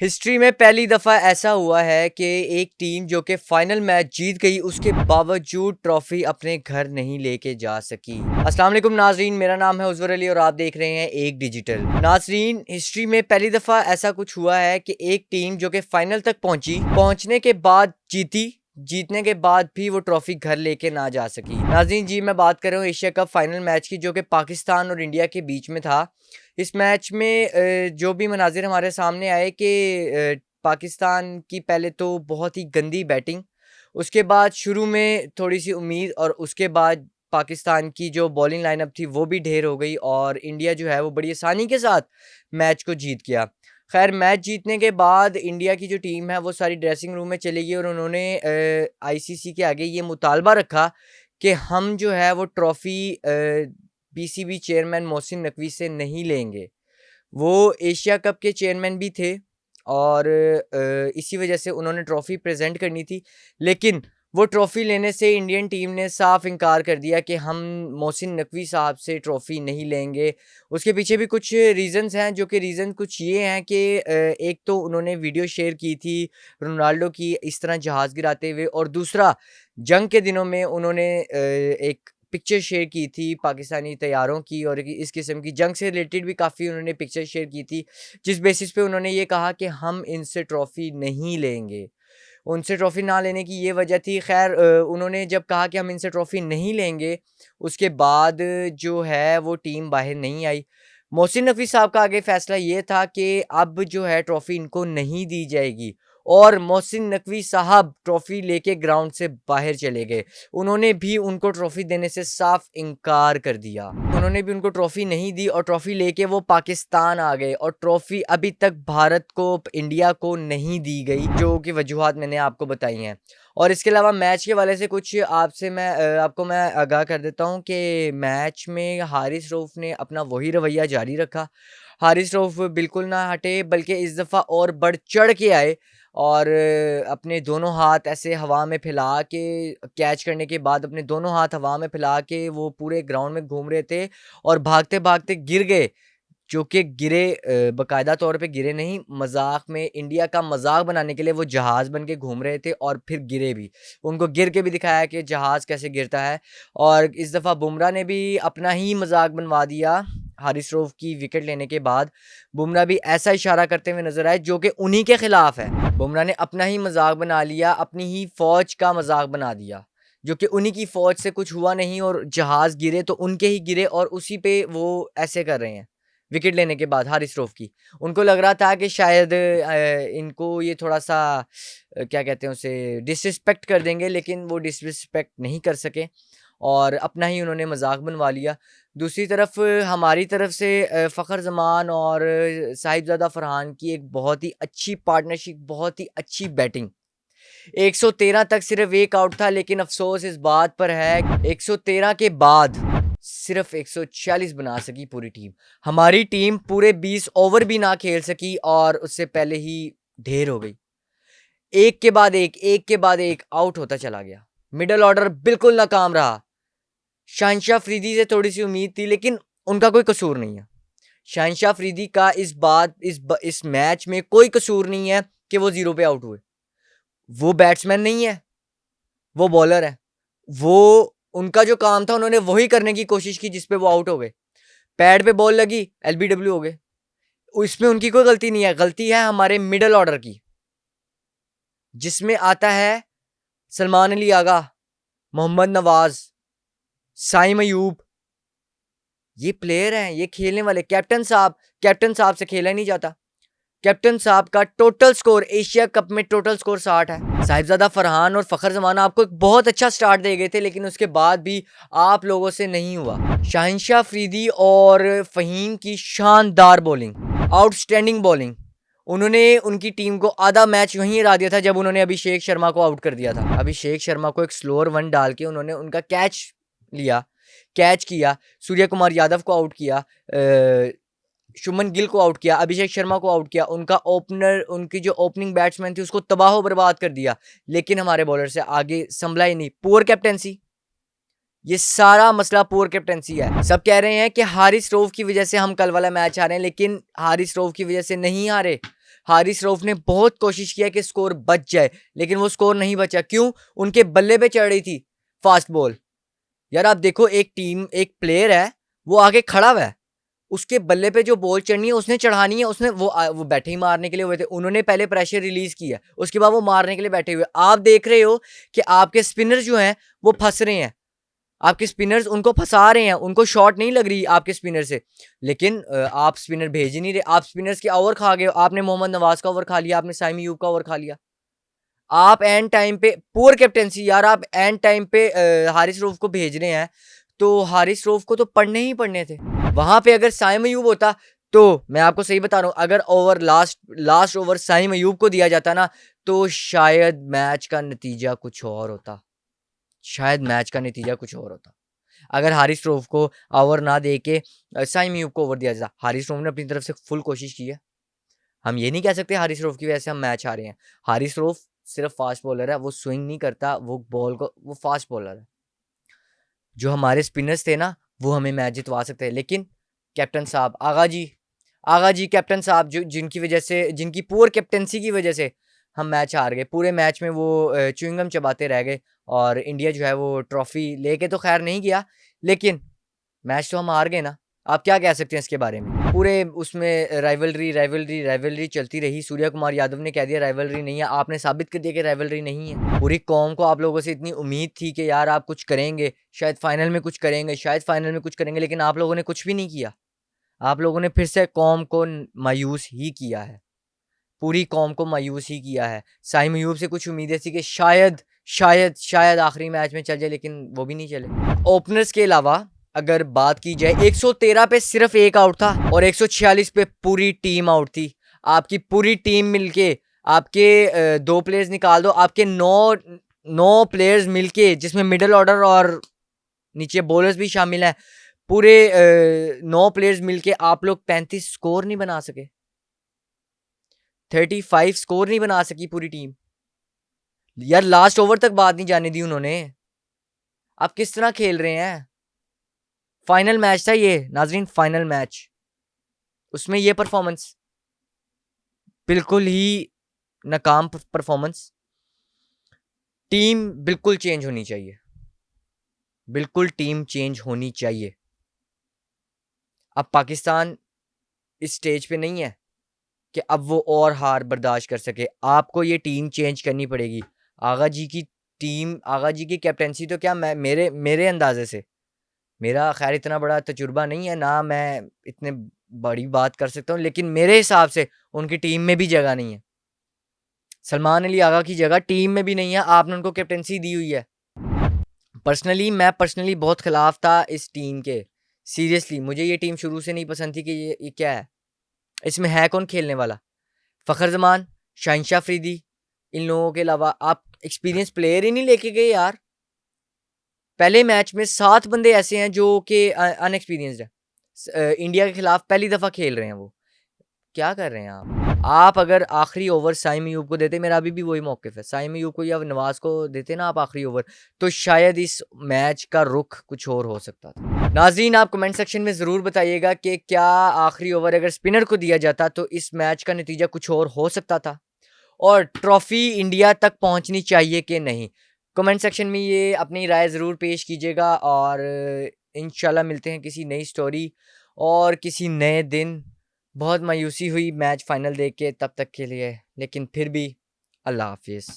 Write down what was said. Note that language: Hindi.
हिस्ट्री में पहली दफ़ा ऐसा हुआ है कि एक टीम जो कि फाइनल मैच जीत गई उसके बावजूद ट्रॉफी अपने घर नहीं लेके जा सकी। अस्सलाम वालेकुम नाजरीन, मेरा नाम है उज़वर अली और आप देख रहे हैं एक डिजिटल। नाजरीन, हिस्ट्री में पहली दफ़ा ऐसा कुछ हुआ है कि एक टीम जो कि फाइनल तक पहुंचने के बाद जीतने के बाद भी वो ट्रॉफी घर लेके ना जा सकी। नाज़रीन जी, मैं बात कर रहा हूँ एशिया कप फाइनल मैच की जो कि पाकिस्तान और इंडिया के बीच में था। इस मैच में जो भी मनाज़िर हमारे सामने आए कि पाकिस्तान की पहले तो बहुत ही गंदी बैटिंग, उसके बाद शुरू में थोड़ी-सी उम्मीद और उसके बाद पाकिस्तान की जो बॉलिंग लाइनअप थी वो भी ढेर हो गई और इंडिया जो है वो बड़ी आसानी के साथ मैच को जीत गया। ख़ैर, मैच जीतने के बाद इंडिया की जो टीम है वो सारी ड्रेसिंग रूम में चली गई और उन्होंने आईसीसी के आगे ये मुतालबा रखा कि हम जो है वो trophy PCB chairman Mohsin Naqvi से नहीं लेंगे। वो एशिया कप के चेयरमैन भी थे और इसी वजह से उन्होंने ट्रॉफ़ी प्रेज़ेंट करनी थी। लेकिन वो ट्रॉफ़ी लेने से इंडियन टीम ने साफ इनकार कर दिया कि हम मोहसिन नकवी साहब से ट्रॉफ़ी नहीं लेंगे। उसके पीछे भी कुछ रीज़न्स हैं, जो कि रीज़न कुछ ये हैं कि एक तो उन्होंने वीडियो शेयर की थी रोनाल्डो की इस तरह जहाज़ गिराते हुए, और दूसरा जंग के दिनों में उन्होंने एक पिक्चर शेयर की थी पाकिस्तानी तैयारों की और इस किस्म की जंग से रिलेटेड भी काफ़ी उन्होंने पिक्चर शेयर की थी, जिस बेसिस पे उन्होंने ये कहा कि हम इनसे ट्रॉफ़ी नहीं लेंगे। उनसे ट्रॉफ़ी ना लेने की ये वजह थी। ख़ैर, उन्होंने जब कहा कि हम इनसे ट्रॉफ़ी नहीं लेंगे, उसके बाद जो है वो टीम बाहर नहीं आई। मोहसिन नकवी साहब का आगे फ़ैसला ये था कि अब जो है ट्रॉफ़ी इनको नहीं दी जाएगी और मोहसिन नकवी साहब ट्रॉफ़ी लेके ग्राउंड से बाहर चले गए। उन्होंने भी उनको ट्रॉफ़ी देने से साफ इनकार कर दिया। उन्होंने भी उनको ट्रॉफ़ी नहीं दी और ट्रॉफ़ी लेके वो पाकिस्तान आ गए और ट्रॉफ़ी अभी तक भारत को, इंडिया को नहीं दी गई, जो कि वजूहात मैंने आपको बताई हैं। और इसके अलावा मैच के हवाले से कुछ आपको मैं आगाह कर देता हूँ कि मैच में हारिस रऊफ़ ने अपना वही रवैया जारी रखा। हारिस रऊफ़ बिल्कुल ना हटे, बल्कि इस दफ़ा और बढ़-चढ़ के आए और अपने दोनों हाथ ऐसे हवा में फैला के, कैच करने के बाद अपने दोनों हाथ हवा में फैला के वो पूरे ग्राउंड में घूम रहे थे और भागते-भागते गिर गए। जो कि गिरे, बाकायदा तौर पे गिरे नहीं, मज़ाक में इंडिया का मज़ाक बनाने के लिए वो जहाज़ बन के घूम रहे थे और फिर गिरे भी। उनको गिर के भी दिखाया कि जहाज़ कैसे गिरता है। और इस दफ़ा बुमराह ने भी अपना ही मज़ाक बनवा दिया हारिस रऊफ़ की विकेट लेने के बाद। बुमराह भी ऐसा इशारा करते हुए नज़र आए जो कि उन्हीं के खिलाफ है। बुमराह ने अपना ही मज़ाक बना लिया, अपनी ही फ़ौज का मज़ाक बना दिया, जो कि उन्हीं की फ़ौज से कुछ हुआ नहीं और जहाज़ गिरे तो उनके ही गिरे और उसी पे वो ऐसे कर रहे हैं। विकेट लेने के बाद हारिस रऊफ़ की। उनको लग रहा था कि शायद इनको ये थोड़ा-सा क्या कहते हैं उसे, डिसरिस्पेक्ट कर देंगे, लेकिन वो डिसरिस्पेक्ट नहीं कर सके और अपना ही उन्होंने मज़ाक बनवा लिया। दूसरी तरफ हमारी तरफ से फ़खर ज़मान और साहिबज़ादा फ़रहान की एक बहुत ही अच्छी पार्टनरशिप, बहुत ही अच्छी बैटिंग। 113 तक सिर्फ़ 1 आउट था, लेकिन अफ़सोस इस बात पर है 113 के बाद सिर्फ़ 146 बना सकी पूरी टीम। हमारी टीम पूरे 20 ओवर भी ना खेल सकी और उससे पहले ही ढेर हो गई। एक के बाद एक, एक के बाद एक आउट होता चला गया। मिडल ऑर्डर बिल्कुल नाकाम रहा। शाहिनशाह अफरीदी से थोड़ी-सी उम्मीद थी, लेकिन उनका कोई कसूर नहीं है। शाहिनशाह अफरीदी का इस मैच में कोई कसूर नहीं है कि वो 0 पे आउट हुए। वो बैट्समैन नहीं है, वो बॉलर है। वो उनका जो काम था उन्होंने वही करने की कोशिश की जिस पे वो आउट हो गए। पैड पे बॉल लगी, एलबीडब्ल्यू हो गए। इसमें उनकी कोई गलती नहीं है, गलती है हमारे मिडल ऑर्डर की, जिसमें आता है सलमान अली आगा, मोहम्मद नवाज, साइम अयूब। ये प्लेयर हैं, ये खेलने वाले। कैप्टन साहब से खेला नहीं जाता। कैप्टन साहब का टोटल स्कोर एशिया कप में टोटल स्कोर 60 है। साहिबजादा फरहान और फ़खर ज़मान आपको एक बहुत अच्छा स्टार्ट दे गए थे, लेकिन उसके बाद भी आप लोगों से नहीं हुआ। शाहिनशाह अफरीदी और फ़हीम की शानदार बॉलिंग, आउटस्टैंडिंग बॉलिंग। उन्होंने उनकी टीम को आधा मैच वहीं हरा दिया था जब उन्होंने अभिषेक शर्मा को आउट कर दिया था। अभिषेक शर्मा को एक स्लोअर वन डाल के उन्होंने उनका कैच किया, सूर्य कुमार यादव को आउट किया, शुभमन गिल को आउट किया, अभिषेक शर्मा को आउट किया। उनकी जो ओपनिंग बैट्समैन थी उसको तबाह बर्बाद कर दिया, लेकिन हमारे बॉलर से आगे संभला ही नहीं। पुअर कैप्टेंसी, ये सारा मसला पुअर कैप्टेंसी है। सब कह रहे हैं कि हारिस रऊफ की वजह से हम कल वाला मैच हारे हैं, लेकिन हारिस रऊफ की वजह से नहीं हारे। हारिस रऊफ ने बहुत कोशिश किया कि स्कोर बच जाए, लेकिन वो स्कोर नहीं बचा। क्यों? उनके बल्ले पे चढ़ रही थी फास्ट बॉल। यार आप देखो, एक टीम, एक प्लेयर है, वो आगे खड़ा हुआ है, उसके बल्ले पे जो बॉल चढ़नी है उसने चढ़ानी है, उसने वो बैठे ही मारने के लिए हुए थे, उन्होंने पहले प्रेशर रिलीज किया, उसके बाद वो मारने के लिए बैठे हुए। आप देख रहे हो कि आपके स्पिनर जो हैं वो फंस रहे हैं, आपके स्पिनर्स उनको फंसा रहे हैं, उनको शॉट नहीं लग रही आपके स्पिनर से, लेकिन आप स्पिनर भेज ही नहीं रहे। आप स्पिनर्स के ओवर खा गए, आपने मोहम्मद नवाज का ओवर खा लिया, आपने साइम अयूब का ओवर खा लिया। आप एंड टाइम पे, पुअर कैप्टेंसी यार, आप एंड टाइम पे हारिस रऊफ को भेज रहे हैं, तो हारिस रऊफ को तो पढ़ने ही पढ़ने थे। वहां पे अगर साइम अयूब होता, तो मैं आपको सही बता रहा हूं, अगर over last over Saim Ayub को दिया जाता ना, तो शायद मैच का नतीजा कुछ और होता, शायद मैच का नतीजा कुछ और होता। अगर हारिस रऊफ को ओवर ना दे के साइम अयूब को ओवर दिया जाता। हारिस रऊफ ने अपनी तरफ से फुल कोशिश की है, हम ये नहीं कह सकते हारिस रऊफ की वजह से हम मैच हारे हैं। हारिस रऊफ सिर्फ फास्ट बॉलर है, वो स्विंग नहीं करता, वो बॉल को, वो फास्ट बॉलर है। जो हमारे स्पिनर्स थे ना, वो हमें मैच जितवा सकते हैं, लेकिन कैप्टन साहब, आगा जी कैप्टन साहब, जो जिनकी वजह से, जिनकी पुअर कैप्टनसी की वजह से हम मैच हार गए। पूरे मैच में वो च्युइंगम चबाते रह गए, और इंडिया जो है वो ट्रॉफी लेके तो खैर नहीं गया, लेकिन मैच तो हम हार गए ना। आप क्या कह सकते हैं इसके बारे में? पूरे उसमें राइवलरी चलती रही। सूर्या कुमार यादव ने कह दिया राइवलरी नहीं है, आपने साबित कर दिया कि राइवलरी नहीं है। पूरी कौम को आप लोगों से इतनी उम्मीद थी कि यार आप कुछ करेंगे, शायद फाइनल में कुछ करेंगे, लेकिन आप लोगों ने कुछ भी नहीं किया। आप लोगों ने फिर से कौम को मायूस ही किया है, पूरी कौम को मायूस ही किया है। साइम अयूब से कुछ उम्मीदें थी कि शायद आखिरी मैच में चल जाए, लेकिन वो भी नहीं चले। ओपनर्स के अलावा अगर बात की जाए, 113 पे सिर्फ एक आउट था और 146 पे पूरी टीम आउट थी। आपकी पूरी टीम मिलके, आपके 2 प्लेयर्स निकाल दो, आपके 9 प्लेयर्स मिलके, जिसमें मिडिल ऑर्डर और नीचे बॉलर्स भी शामिल हैं, पूरे 9 प्लेयर्स मिलके आप लोग 35 स्कोर नहीं बना सके, 35 स्कोर नहीं बना सकी पूरी टीम। यार लास्ट ओवर तक बात नहीं जाने दी उन्होंने। आप किस तरह खेल रहे हैं? फाइनल मैच था ये नाजरीन, फाइनल मैच, उसमें ये परफॉर्मेंस, बिल्कुल ही नाकाम परफॉर्मेंस। टीम बिल्कुल चेंज होनी चाहिए, बिल्कुल टीम चेंज होनी चाहिए। अब पाकिस्तान इस स्टेज पे नहीं है कि अब वो और हार बर्दाश्त कर सके। आपको ये टीम चेंज करनी पड़ेगी। आगा जी की टीम, आगा जी की कैप्टेंसी तो क्या, मैं मेरे अंदाजे से, मेरा खैर इतना बड़ा तजुर्बा नहीं है ना, मैं इतने बड़ी बात कर सकता हूँ, लेकिन मेरे हिसाब से उनकी टीम में भी जगह नहीं है। सलमान अली आगा की जगह टीम में भी नहीं है, आपने उनको कैप्टेंसी दी हुई है। मैं पर्सनली बहुत खिलाफ था इस टीम के। सीरियसली मुझे ये टीम शुरू से नहीं पसंद थी कि ये क्या है, इसमें है कौन खेलने वाला? फ़खर जमान, शाहिनशाह अफरीदी, इन लोगों के अलावा आप एक्सपीरियंस प्लेयर ही नहीं लेके गए यार। पहले मैच में 7 बंदे ऐसे हैं जो कि अनएक्सपीरियंस्ड है, इंडिया के खिलाफ पहली दफ़ा खेल रहे हैं। वो क्या कर रहे हैं आप अगर आखिरी ओवर साइम अयूब को देते, मेरा अभी भी वही मौक़िफ़ है, साइम अयूब को या नवाज को देते ना आप आखिरी ओवर, तो शायद इस मैच का रुख कुछ और हो सकता था। नाज़रीन, आप कमेंट सेक्शन में ज़रूर बताइएगा कि क्या आखिरी ओवर अगर स्पिनर को दिया जाता तो इस मैच का नतीजा कुछ और हो सकता था, और ट्रॉफी इंडिया तक पहुंचनी चाहिए कि नहीं? कमेंट सेक्शन में ये अपनी राय ज़रूर पेश कीजिएगा, और इंशाल्लाह मिलते हैं किसी नई स्टोरी और किसी नए दिन। बहुत मायूसी हुई मैच फाइनल देख के तब तक के लिए, लेकिन फिर भी अल्लाह हाफिज़।